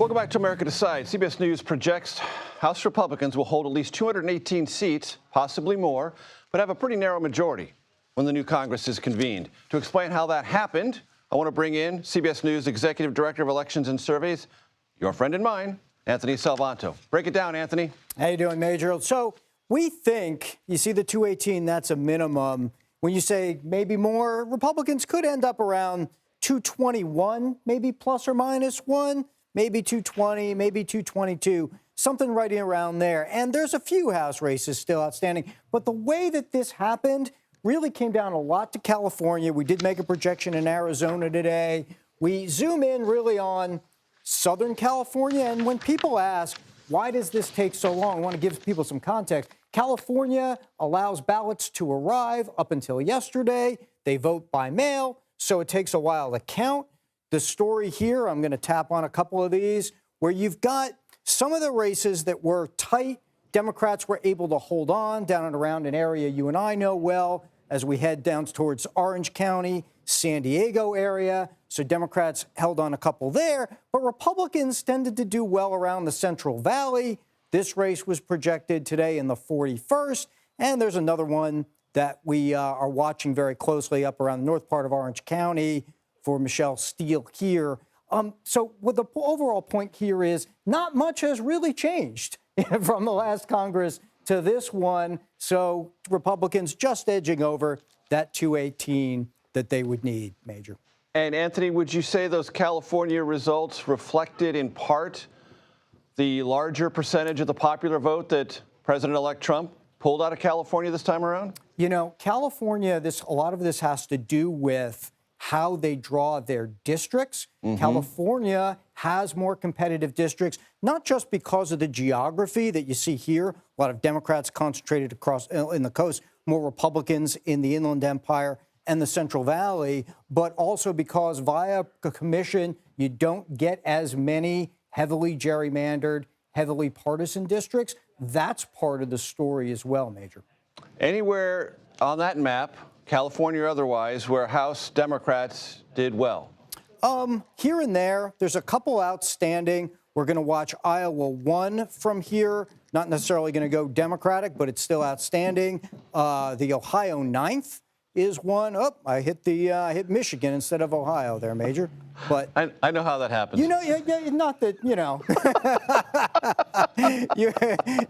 Welcome back to America Decides. CBS News projects House Republicans will hold at least 218 seats, possibly more, but have a pretty narrow majority when the new Congress is convened. To explain how that happened, I want to bring in CBS News Executive Director of Elections and Surveys, your friend and mine, Anthony Salvanto. Break it down, Anthony. How you doing, Major? So we think, you see the 218, that's a minimum. When you say maybe more, Republicans could end up around 221, maybe plus or minus one, maybe 220, maybe 222, something right around there. And there's a few House races still outstanding. But the way that this happened really came down a lot to California. We did make a projection in Arizona today. We zoom in really on Southern California. And when people ask, why does this take so long? I want to give people some context. California allows ballots to arrive up until yesterday. They vote by mail, so it takes a while to count. The story here, I'm going to tap on a couple of these, where you've got some of the races that were tight. Democrats were able to hold on down and around an area you and I know well as we head down towards Orange County, San Diego area. So Democrats held on a couple there, but Republicans tended to do well around the Central Valley. This race was projected today in the 41st, and there's another one that we are watching very closely up around the north part of Orange County for Michelle Steele here. So what the overall point here is not much has really changed from the last Congress to this one. So Republicans just edging over that 218 that they would need, Major. And Anthony, would you say those California results reflected in part the larger percentage of the popular vote that President-elect Trump pulled out of California this time around? You know, California, a lot of this has to do with how they draw their districts. California has more competitive districts, not just because of the geography that you see here, a lot of Democrats concentrated across in the coast, more Republicans in the Inland Empire and the Central Valley, but also because via a commission, you don't get as many heavily gerrymandered, heavily partisan districts. That's part of the story as well, Major. Anywhere on that map, California or otherwise, where House Democrats did well? Here and there, there's a couple outstanding. We're going to watch Iowa 1 from here. Not necessarily going to go Democratic, but it's still outstanding. The Ohio 9th is one. Oh, I hit Michigan instead of Ohio there, Major. But I know how that happens. You know, not that, you know.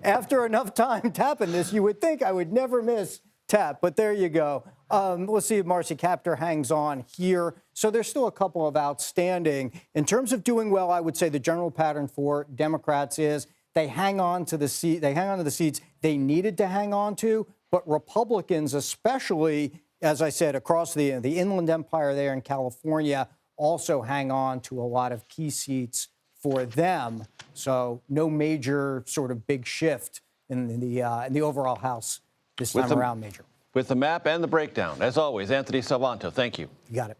After enough time tapping this, you would think I would never miss tap, but there you go. Let's see if Marcy Kaptur hangs on here. So there's still a couple of outstanding. In terms of doing well, I would say the general pattern for Democrats is they hang on to the seat. They hang on to the seats they needed to hang on to. But Republicans, especially, as I said, across the Inland Empire there in California, also hang on to a lot of key seats for them. So no major sort of big shift in the overall House this time around, Major. With the map and the breakdown, as always, Anthony Salvanto, thank you. You got it.